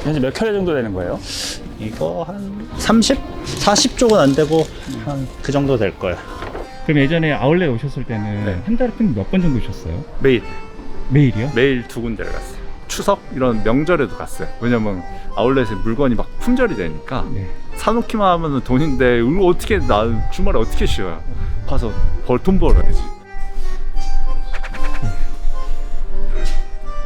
현재 몇 켤레 정도 되는 거예요? 이거 한 30? 40 쪽은 안 되고 한 그 정도 될 거야. 그럼 예전에 아울렛 오셨을 때는 네. 한 달에 몇 번 정도 오셨어요? 매일 매일이요? 매일 2군데를 갔어요. 추석 이런 명절에도 갔어요. 왜냐면 아울렛에 물건이 막 품절이 되니까 네. 사놓기만 하면 돈인데 이거 어떻게 나 주말에 어떻게 쉬어요? 가서 돈 벌어야지.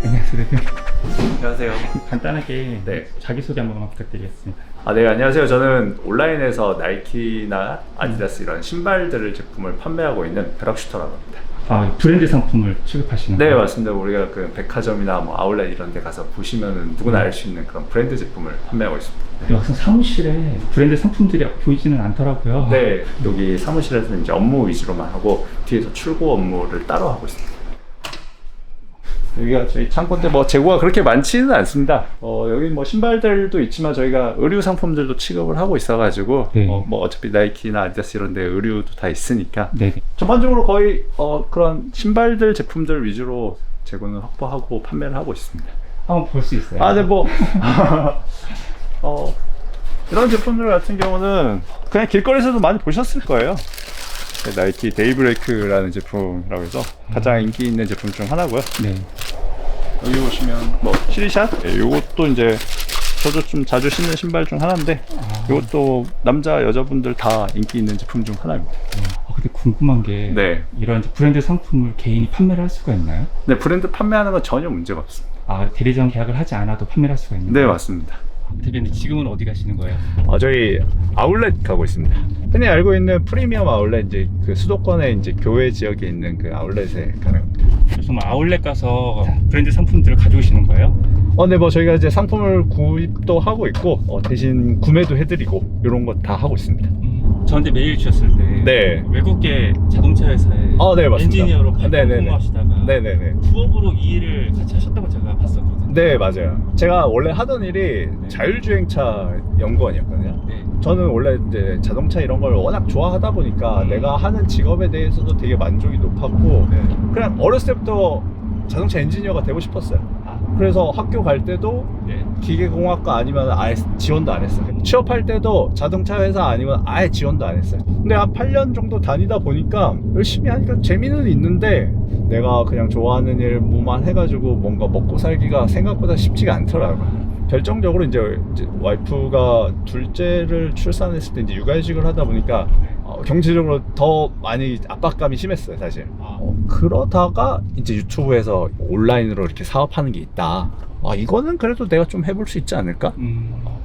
안녕하세요, 대표님. 안녕하세요. 간단하게 네. 자기소개 한 번만 부탁드리겠습니다. 네, 안녕하세요. 저는 온라인에서 나이키나 아디다스 이런 신발들을 제품을 판매하고 있는 벼락슈터라고 합니다. 아, 브랜드 상품을 취급하시는 네, 거예요? 맞습니다. 우리가 그 백화점이나 뭐 아울렛 이런 데 가서 보시면은 누구나 알 수 있는 그런 브랜드 제품을 판매하고 있습니다. 막상 사무실에 브랜드 상품들이 보이지는 않더라고요. 네, 여기 사무실에서는 이제 업무 위주로만 하고 뒤에서 출고 업무를 따로 하고 있습니다. 여기가 저희 창고인데 뭐 재고가 그렇게 많지는 않습니다. 여기 뭐 신발들도 있지만 저희가 의류 상품들도 취급을 하고 있어가지고 네. 뭐 어차피 나이키나 아디다스 이런 데 의류도 다 있으니까 네. 전반적으로 거의 그런 신발들 제품들 위주로 재고는 확보하고 판매를 하고 있습니다. 한번 볼 수 있어요? 네, 뭐 이런 제품들 같은 경우는 그냥 길거리에서도 많이 보셨을 거예요. 나이키 데이브레이크라는 제품이라고 해서 가장 인기 있는 제품 중 하나고요. 네. 여기 보시면 뭐 시리샷, 이것도 이제 저도 좀 자주 신는 신발 중 하나인데 이것도 남자 여자분들 다 인기 있는 제품 중 하나입니다. 근데 궁금한 게 네. 이런 브랜드 상품을 개인이 판매를 할 수가 있나요? 네, 브랜드 판매하는 건 전혀 문제가 없습니다. 아, 대리점 계약을 하지 않아도 판매를 할 수가 있는 네, 거예요? 맞습니다. 대표님 지금은 어디 가시는 거예요? 저희 아울렛 가고 있습니다. 흔히 알고 있는 프리미엄 아울렛, 이제 그 수도권에 이제 교외 지역에 있는 그 아울렛에 가는 겁니다. 정말 아울렛 가서 브랜드 상품들을 가져오시는 거예요? 네, 뭐 저희가 이제 상품을 구입도 하고 있고 대신 구매도 해드리고 이런 거 다 하고 있습니다. 저한테 메일 주셨을 때 네. 외국계 자동차 회사에 네, 맞습니다. 엔지니어로 네네네. 근무하시다가 네네네. 부업으로 이 일을 같이 하셨다고 제가 봤었거든요. 네, 맞아요. 제가 원래 하던 일이 자율주행차 연구원이었거든요. 네. 저는 원래 이제 자동차 이런 걸 워낙 좋아하다 보니까 내가 하는 직업에 대해서도 되게 만족이 높았고 네. 그냥 어렸을 때부터 자동차 엔지니어가 되고 싶었어요. 그래서 학교 갈 때도 네. 기계공학과 아니면 아예 지원도 안 했어요. 취업할 때도 자동차 회사 아니면 아예 지원도 안 했어요. 근데 한 8년 정도 다니다 보니까 열심히 하니까 재미는 있는데 내가 그냥 좋아하는 일 뭐만 해가지고 뭔가 먹고 살기가 생각보다 쉽지가 않더라고요. 결정적으로 이제 와이프가 둘째를 출산했을 때 이제 육아휴직을 하다 보니까 경제적으로 더 많이 압박감이 심했어요, 사실. 그러다가 이제 유튜브에서 온라인으로 이렇게 사업하는 게 있다. 이거는 그래도 내가 좀 해볼 수 있지 않을까?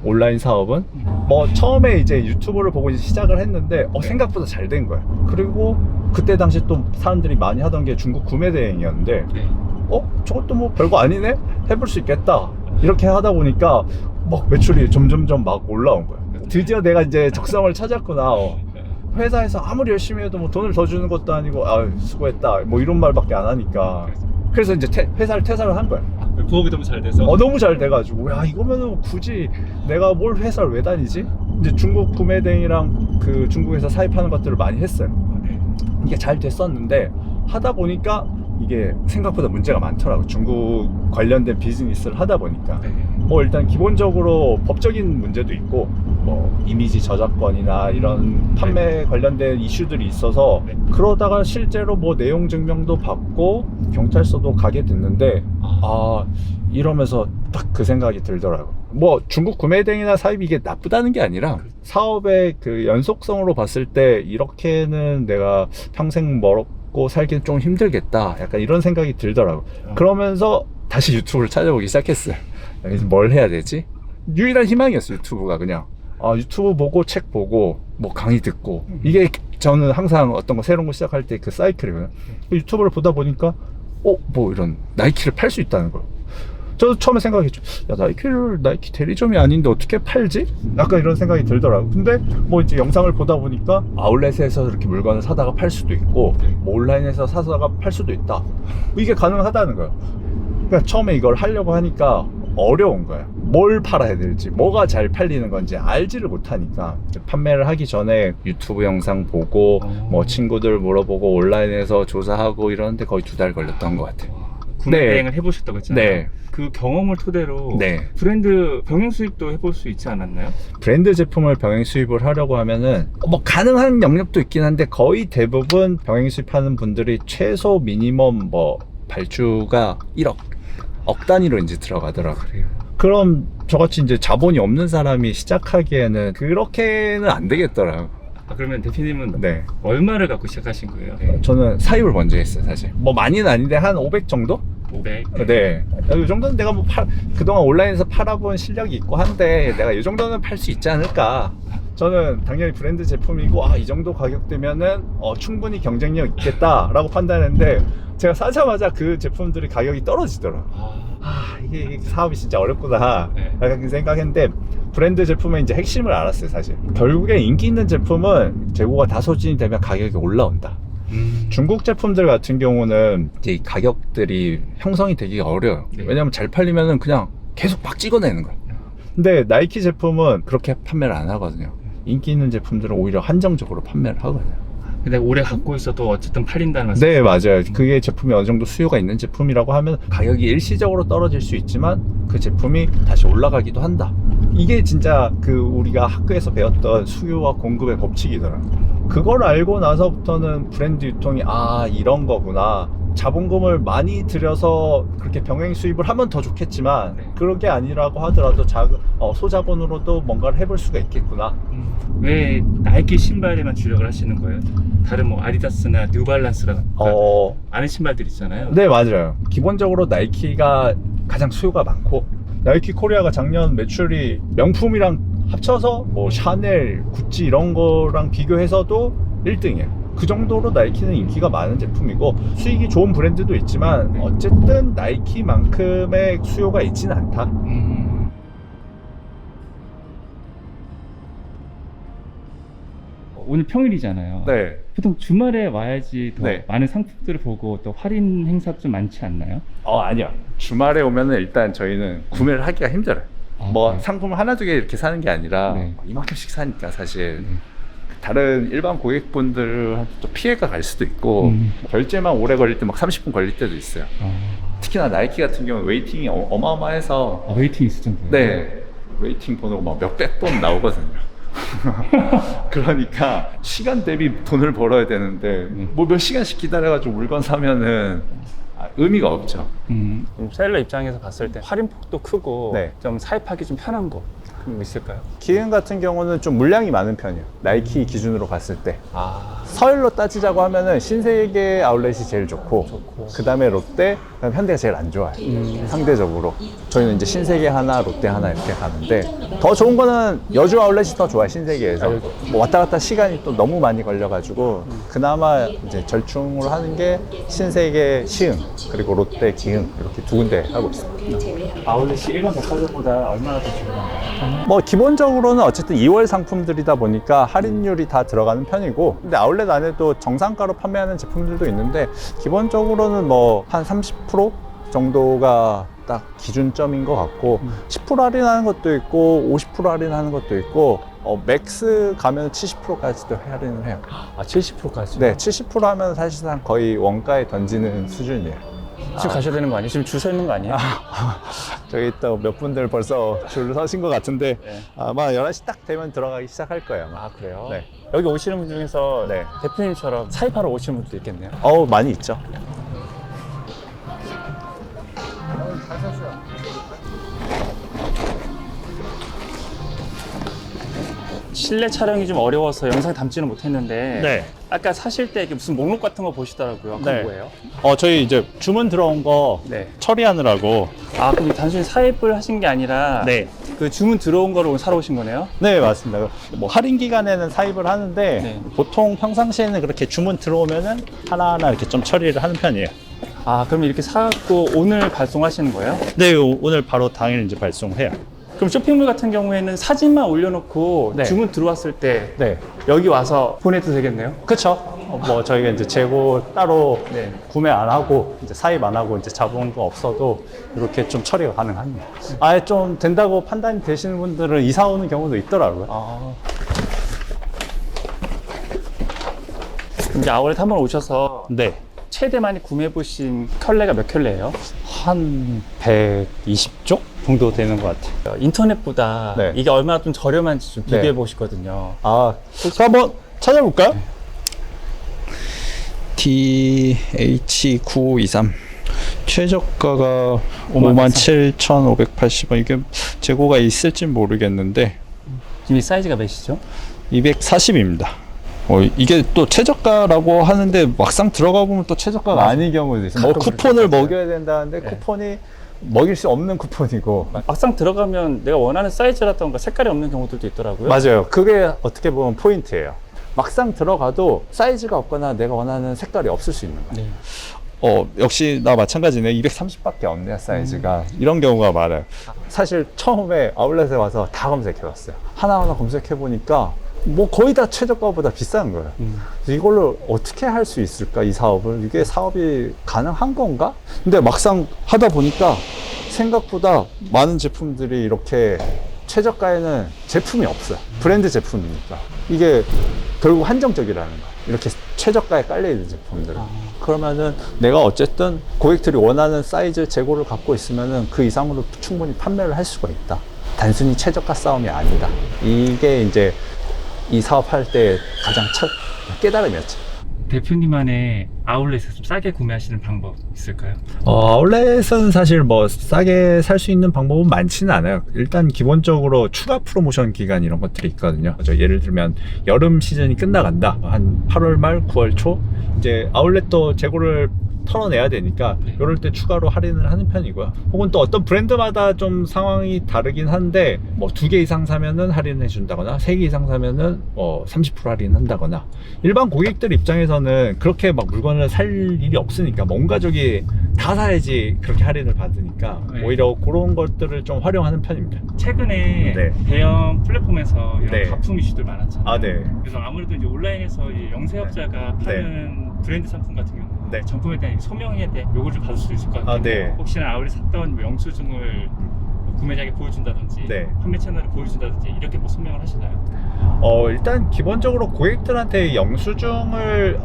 온라인 사업은 뭐 처음에 이제 유튜브를 보고 이제 시작을 했는데 생각보다 잘 된 거야. 그리고 그때 당시 또 사람들이 많이 하던 게 중국 구매 대행이었는데 네. 저것도 뭐 별거 아니네? 해볼 수 있겠다. 이렇게 하다 보니까 막 매출이 점점점 막 올라온 거야. 드디어 내가 이제 적성을 찾았구나. 회사에서 아무리 열심히 해도 뭐 돈을 더 주는 것도 아니고 수고했다 뭐 이런 말밖에 안 하니까 그래서 이제 회사를 퇴사를 한 거야. 부업이 너무 잘 돼서? 너무 잘 돼가지고 야 이거면은 굳이 내가 뭘 회사를 왜 다니지? 이제 중국 구매대행이랑 그 중국에서 사입하는 것들을 많이 했어요. 이게 잘 됐었는데 하다 보니까 이게 생각보다 문제가 많더라고. 중국 관련된 비즈니스를 하다 보니까 뭐 일단 기본적으로 법적인 문제도 있고 뭐 이미지 저작권이나 이런 판매 관련된 이슈들이 있어서 그러다가 실제로 뭐 내용 증명도 받고 경찰서도 가게 됐는데 이러면서 딱 그 생각이 들더라고. 뭐 중국 구매대행이나 사입이 이게 나쁘다는 게 아니라 사업의 그 연속성으로 봤을 때 이렇게는 내가 평생 먹고 살기는 좀 힘들겠다, 약간 이런 생각이 들더라고. 그러면서 다시 유튜브를 찾아보기 시작했어요. 뭘 해야 되지? 유일한 희망이었어요, 유튜브가. 그냥 유튜브 보고 책 보고 뭐 강의 듣고, 이게 저는 항상 어떤 거 새로운 거 시작할 때 그 사이클이거든요. 유튜브를 보다 보니까 뭐 이런 나이키를 팔 수 있다는 거예요. 저도 처음에 생각했죠. 야, 나이키 대리점이 아닌데 어떻게 팔지? 약간 이런 생각이 들더라고요. 근데 뭐 이제 영상을 보다 보니까 아울렛에서 이렇게 물건을 사다가 팔 수도 있고 뭐 온라인에서 사다가 팔 수도 있다. 이게 가능하다는 거예요. 그러니까 처음에 이걸 하려고 하니까 어려운 거야. 뭘 팔아야 될지, 뭐가 잘 팔리는 건지 알지를 못하니까 판매를 하기 전에 유튜브 영상 보고 뭐 친구들 물어보고 온라인에서 조사하고 이러는데 거의 2달 걸렸던 것 같아요. 구매 네. 대행을 해보셨다고 했잖아요. 네. 그 경험을 토대로 네. 브랜드 병행 수입도 해볼 수 있지 않았나요? 브랜드 제품을 병행 수입을 하려고 하면은 뭐 가능한 영역도 있긴 한데 거의 대부분 병행 수입하는 분들이 최소 미니멈 뭐 발주가 1억 억 단위로 이제 들어가더라고요. 그럼 저같이 이제 자본이 없는 사람이 시작하기에는 그렇게는 안 되겠더라고요. 아, 그러면 대표님은 네. 얼마를 갖고 시작하신 거예요? 저는 사입을 먼저 했어요, 사실. 뭐 많이는 아닌데 한 500 정도? 500. 네. 이 정도는 내가 뭐 그동안 온라인에서 팔아본 실력이 있고 한데 내가 이 정도는 팔 수 있지 않을까. 저는 당연히 브랜드 제품이고 이 정도 가격대면은 충분히 경쟁력 있겠다라고 판단했는데 제가 사자마자 그 제품들이 가격이 떨어지더라고요. 이게 사업이 진짜 어렵구나 라고 생각했는데 브랜드 제품의 이제 핵심을 알았어요, 사실. 결국에 인기 있는 제품은 재고가 다 소진이 되면 가격이 올라온다. 중국 제품들 같은 경우는 이제 가격들이 형성이 되기가 어려워요. 네. 왜냐면 잘 팔리면은 그냥 계속 막 찍어내는 거예요. 근데 나이키 제품은 그렇게 판매를 안 하거든요. 인기 있는 제품들은 오히려 한정적으로 판매를 하거든요. 근데 오래 갖고 있어도 어쨌든 팔린다는 말씀. 네, 맞아요. 그게 제품이 어느 정도 수요가 있는 제품이라고 하면 가격이 일시적으로 떨어질 수 있지만 그 제품이 다시 올라가기도 한다. 이게 진짜 우리가 학교에서 배웠던 수요와 공급의 법칙이더라고요. 그걸 알고 나서부터는 브랜드 유통이 이런 거구나. 자본금을 많이 들여서 그렇게 병행 수입을 하면 더 좋겠지만 그런 게 아니라고 하더라도 소자본으로도 뭔가를 해볼 수가 있겠구나. 왜 나이키 신발에만 주력을 하시는 거예요? 다른 뭐 아디다스나 뉴발란스라 아는 신발들 있잖아요. 네, 맞아요. 기본적으로 나이키가 가장 수요가 많고 나이키 코리아가 작년 매출이 명품이랑 합쳐서 뭐 샤넬, 구찌 이런 거랑 비교해서도 1등이에요. 그 정도로 나이키는 인기가 많은 제품이고 수익이 좋은 브랜드도 있지만 어쨌든 나이키만큼의 수요가 있지는 않다. 오늘 평일이잖아요. 네. 보통 주말에 와야지 더 네. 많은 상품들을 보고 또 할인 행사 좀 많지 않나요? 아니요. 주말에 오면은 일단 저희는 구매를 하기가 힘들어요. 뭐 네. 상품을 하나 두 개 이렇게 사는 게 아니라 네. 이만큼씩 사니까 사실 다른 일반 고객분들한테 또 피해가 갈 수도 있고 결제만 오래 걸릴 때 막 30분 걸릴 때도 있어요. 특히나 나이키 같은 경우는 웨이팅이 어마어마해서 웨이팅 있을 정도예요? 네, 웨이팅 번호가 막 몇백 번 나오거든요. 그러니까 시간 대비 돈을 벌어야 되는데 뭐 몇 시간씩 기다려가지고 물건 사면은 의미가 없죠. 셀러 입장에서 봤을 때 할인폭도 크고 네. 좀 사입하기 좀 편한 거 있을까요? 기흥 같은 경우는 좀 물량이 많은 편이에요. 나이키 기준으로 봤을 때. 서열로 따지자고 하면은 신세계 아울렛이 제일 좋고 그 다음에 롯데, 그다음에 현대가 제일 안 좋아요. 상대적으로. 저희는 이제 신세계 하나, 롯데 하나 이렇게 가는데 더 좋은 거는 여주 아울렛이 더 좋아요, 신세계에서. 뭐 왔다 갔다 시간이 또 너무 많이 걸려가지고 그나마 이제 절충을 하는 게 신세계 시흥 그리고 롯데 기흥 이렇게 두 군데 하고 있습니다. 아울렛이 일반 백화점보다 얼마나 더 저렴한가요? 뭐 기본적으로는 어쨌든 2월 상품들이다 보니까 할인율이 다 들어가는 편이고 근데 아울렛 안에도 정상가로 판매하는 제품들도 있는데 기본적으로는 뭐 한 30% 정도가 딱 기준점인 것 같고 10% 할인하는 것도 있고 50% 할인하는 것도 있고 맥스 가면 70%까지도 할인을 해요. 70%까지? 네, 70% 하면 사실상 거의 원가에 던지는 수준이에요. 지금 가셔야 되는 거 아니에요? 지금 줄 서 있는 거 아니에요? 저기 또 몇 분들 벌써 줄을 서신 것 같은데 네. 아마 11시 딱 되면 들어가기 시작할 거예요. 아마. 그래요? 네. 여기 오시는 분 중에서 네. 대표님처럼 사입하러 오시는 분도 있겠네요. 많이 있죠. 실내 촬영이 좀 어려워서 영상 담지는 못했는데 네. 아까 사실 때 이게 무슨 목록 같은 거 보시더라고요. 그건 네. 뭐예요? 저희 이제 주문 들어온 거 네. 처리하느라고. 그럼 단순히 사입을 하신 게 아니라 네. 그 주문 들어온 거를 오늘 사러 오신 거네요? 네, 맞습니다. 뭐 할인 기간에는 사입을 하는데 네. 보통 평상시에는 그렇게 주문 들어오면은 하나하나 이렇게 좀 처리를 하는 편이에요. 그럼 이렇게 사갖고 오늘 발송하시는 거예요? 네, 오늘 바로 당일 이제 발송해요. 그럼 쇼핑몰 같은 경우에는 사진만 올려놓고 네. 주문 들어왔을 때 네. 여기 와서 보내도 되겠네요? 그쵸. 뭐 저희가 이제 재고 따로 네. 구매 안 하고 이제 사입 안 하고 이제 자본금 없어도 이렇게 좀 처리가 가능합니다. 아예 좀 된다고 판단이 되시는 분들은 이사 오는 경우도 있더라고요. 이제 아울렛 한번 오셔서 네. 최대 많이 구매해 보신 켤레가 몇 켤레예요? 한 120쪽 정도 되는 것 같아요. 인터넷보다 네. 이게 얼마나 좀 저렴한지 좀 비교해 네. 보시거든요. 아, 그럼 한번 찾아볼까요? DH9523 최저가가 57,580원. 이게 재고가 있을진 모르겠는데 지금 이 사이즈가 몇이죠? 240입니다. 이게 또 최저가라고 하는데 막상 들어가 보면 또 최저가가 아닌 경우도 있어요. 뭐 쿠폰을 먹여야 된다는데 네. 쿠폰이 먹일 수 없는 쿠폰이고. 막상 들어가면 내가 원하는 사이즈라던가 색깔이 없는 경우들도 있더라고요. 맞아요. 그게 어떻게 보면 포인트예요. 막상 들어가도 사이즈가 없거나 내가 원하는 색깔이 없을 수 있는 거예요. 네. 역시 나 마찬가지네. 230밖에 없네 사이즈가. 이런 경우가 많아요. 사실 처음에 아울렛에 와서 다 검색해봤어요. 하나하나 검색해보니까 뭐 거의 다 최저가보다 비싼 거예요. 그래서 이걸로 어떻게 할 수 있을까, 이 사업을? 이게 사업이 가능한 건가? 근데 막상 하다 보니까 생각보다 많은 제품들이 이렇게 최저가에는 제품이 없어요. 브랜드 제품이니까. 이게 결국 한정적이라는 거예요. 이렇게 최저가에 깔려있는 제품들은. 그러면은 내가 어쨌든 고객들이 원하는 사이즈 재고를 갖고 있으면은 그 이상으로 충분히 판매를 할 수가 있다. 단순히 최저가 싸움이 아니다. 이게 이제 이 사업할 때 가장 첫 깨달음이었죠. 대표님만의 아울렛에서 좀 싸게 구매하시는 방법 있을까요? 아울렛은 사실 뭐 싸게 살 수 있는 방법은 많지는 않아요. 일단 기본적으로 추가 프로모션 기간 이런 것들이 있거든요. 예를 들면 여름 시즌이 끝나간다. 한 8월 말 9월 초 이제 아울렛도 재고를 털어내야 되니까 이럴 때 추가로 할인을 하는 편이고요. 혹은 또 어떤 브랜드마다 좀 상황이 다르긴 한데 뭐 2개 이상 사면은 할인해 준다거나 3개 이상 사면은 30% 할인한다거나. 일반 고객들 입장에서는 그렇게 막 물건을 살 일이 없으니까 온 가족이 다 사야지 그렇게 할인을 받으니까 네. 오히려 그런 것들을 좀 활용하는 편입니다. 최근에 네. 대형 플랫폼에서 이런 네. 가품 이슈들 많았잖아요. 아, 네. 그래서 아무래도 이제 온라인에서 이 영세업자가 파는 브랜드 상품 같은 경우 네. 정품에 대한 소명에 대한 요구를 받을 수 있을 것 같아요. 아, 네. 혹시나 아울렛 샀던 뭐 영수증을 구매자에게 보여준다든지 네. 판매 채널에 보여준다든지 이렇게 뭐 소명을 하시나요? 일단 기본적으로 고객들한테 영수증을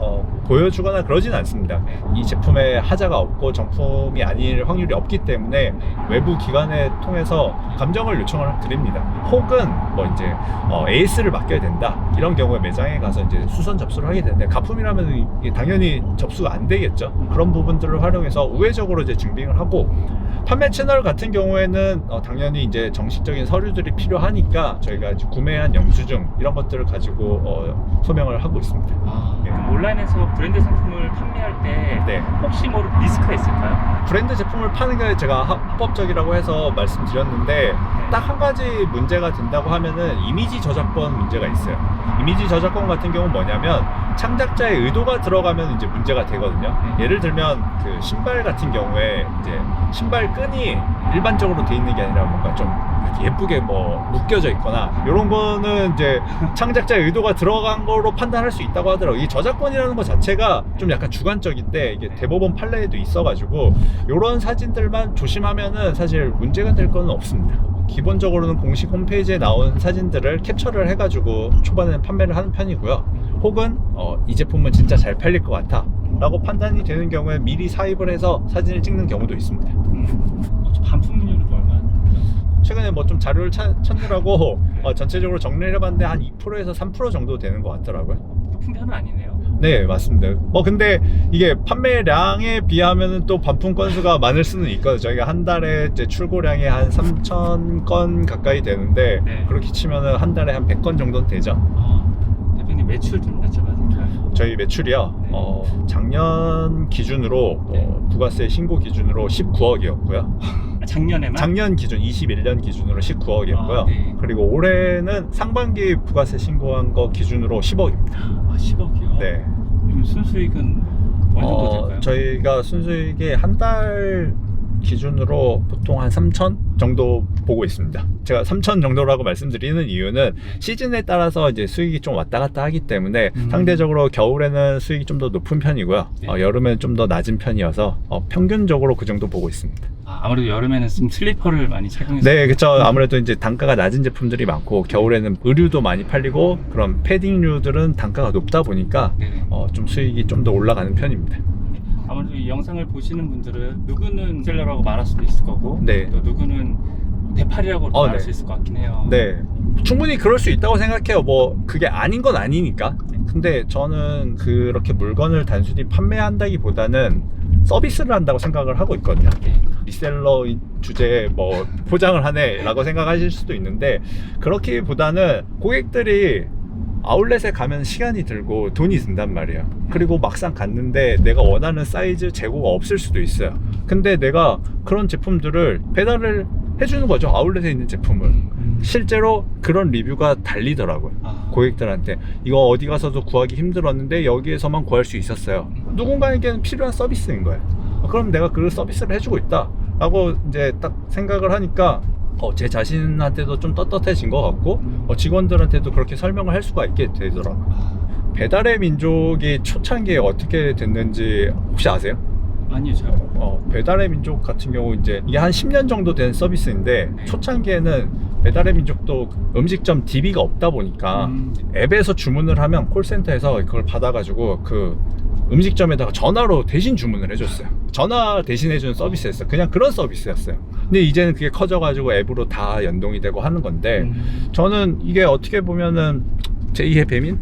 보여주거나 그러진 않습니다. 이 제품에 하자가 없고 정품이 아닐 확률이 없기 때문에 외부 기관을 통해서 감정을 요청을 드립니다. 혹은 뭐 이제 AS를 맡겨야 된다 이런 경우에 매장에 가서 이제 수선 접수를 하게 되는데 가품이라면 이게 당연히 접수가 안 되겠죠. 그런 부분들을 활용해서 우회적으로 이제 증빙을 하고, 판매 채널 같은 경우에는 당연히 이제 정식적인 서류들이 필요하니까 저희가 이제 구매한 영수증 이런 것들을 가지고 소명을 하고 있습니다. 그럼 온라인에서 브랜드 상품을 판매할 때 네. 혹시 모를 리스크가 있을까요? 브랜드 제품을 파는 게 제가 합법적이라고 해서 말씀드렸는데 딱 한 가지 문제가 된다고 하면은 이미지 저작권 문제가 있어요. 이미지 저작권 같은 경우는 뭐냐면 창작자의 의도가 들어가면 이제 문제가 되거든요. 예를 들면 그 신발 같은 경우에 이제 신발 끈이 일반적으로 돼 있는 게 아니라 뭔가 좀 이렇게 예쁘게 뭐 묶여져 있거나 이런 거는 이제 창작자의 의도가 들어간 거로 판단할 수 있다고 하더라고요. 이 저작권이라는 것 자체가 좀 약간 주관적인데 이게 대법원 판례에도 있어가지고 이런 사진들만 조심하면은 사실 문제가 될 건 없습니다. 기본적으로는 공식 홈페이지에 나온 사진들을 캡처를 해가지고 초반에는 판매를 하는 편이고요. 혹은 이 제품은 진짜 잘 팔릴 것 같아 라고 판단이 되는 경우에 미리 사입을 해서 사진을 찍는 경우도 있습니다. 반품률은 얼마나? 최근에 뭐 좀 자료를 찾느라고 전체적으로 정리를 해봤는데 한 2%에서 3% 정도 되는 것 같더라고요. 높은 편은 아니네요. 네, 맞습니다. 근데 이게 판매량에 비하면은 또 반품 건수가 많을 수는 있거든요. 저희가 한 달에 이제 출고량이 한 3,000건 가까이 되는데 네. 그렇게 치면은 한 달에 한 100건 정도는 되죠. 대표님 매출 좀 여쭤봐도 될까요? 저희 매출이요. 네. 작년 기준으로 네. 부가세 신고 기준으로 19억이었고요. 작년에만? 작년 기준 21년 기준으로 19억이었고요. 네. 그리고 올해는 상반기 부가세 신고한 거 기준으로 10억입니다. 10억이요? 네. 그럼 순수익은 어느 정도 될까요? 저희가 순수익이 한 달 기준으로 보통 한 3천 정도 보고 있습니다. 제가 3천 정도라고 말씀드리는 이유는 시즌에 따라서 이제 수익이 좀 왔다 갔다 하기 때문에 상대적으로 겨울에는 수익이 좀 더 높은 편이고요. 네. 여름에는 좀 더 낮은 편이어서 평균적으로 그 정도 보고 있습니다. 아무래도 여름에는 좀 슬리퍼를 많이 착용해서 네, 그렇죠. 아무래도 이제 단가가 낮은 제품들이 많고 겨울에는 의류도 많이 팔리고 그런 패딩류들은 단가가 높다 보니까 네. 좀 수익이 좀 더 올라가는 편입니다. 아무래도 이 영상을 보시는 분들은 누구는 셀러라고 말할 수도 있을 거고 네. 또 누구는 대파리라고 말할 네. 수 있을 것 같긴 해요. 네, 충분히 그럴 수 있다고 생각해요. 뭐 그게 아닌 건 아니니까. 근데 저는 그렇게 물건을 단순히 판매한다기보다는 서비스를 한다고 생각을 하고 있거든요. 네. 리셀러 주제에 뭐 포장을 하네 라고 생각하실 수도 있는데, 그렇기보다는 고객들이 아울렛에 가면 시간이 들고 돈이 든단 말이에요. 그리고 막상 갔는데 내가 원하는 사이즈 재고가 없을 수도 있어요. 근데 내가 그런 제품들을 배달을 해주는 거죠. 아울렛에 있는 제품을. 실제로 그런 리뷰가 달리더라고요. 고객들한테 이거 어디 가서도 구하기 힘들었는데 여기에서만 구할 수 있었어요. 누군가에게는 필요한 서비스인 거예요. 그럼 내가 그 서비스를 해주고 있다 라고 이제 딱 생각을 하니까 제 자신한테도 좀 떳떳해진 것 같고 직원들한테도 그렇게 설명을 할 수가 있게 되더라고요. 배달의 민족이 초창기에 어떻게 됐는지 혹시 아세요? 아니요, 저 배달의 민족 같은 경우 이제 이게 한 10년 정도 된 서비스인데, 네. 초창기에는 배달의 민족도 음식점 DB가 없다 보니까 앱에서 주문을 하면 콜센터에서 그걸 받아가지고 그 음식점에다가 전화로 대신 주문을 해줬어요. 전화 대신 해주는 서비스였어요. 그냥 그런 서비스였어요. 근데 이제는 그게 커져가지고 앱으로 다 연동이 되고 하는 건데, 저는 이게 어떻게 보면은 제2의 배민?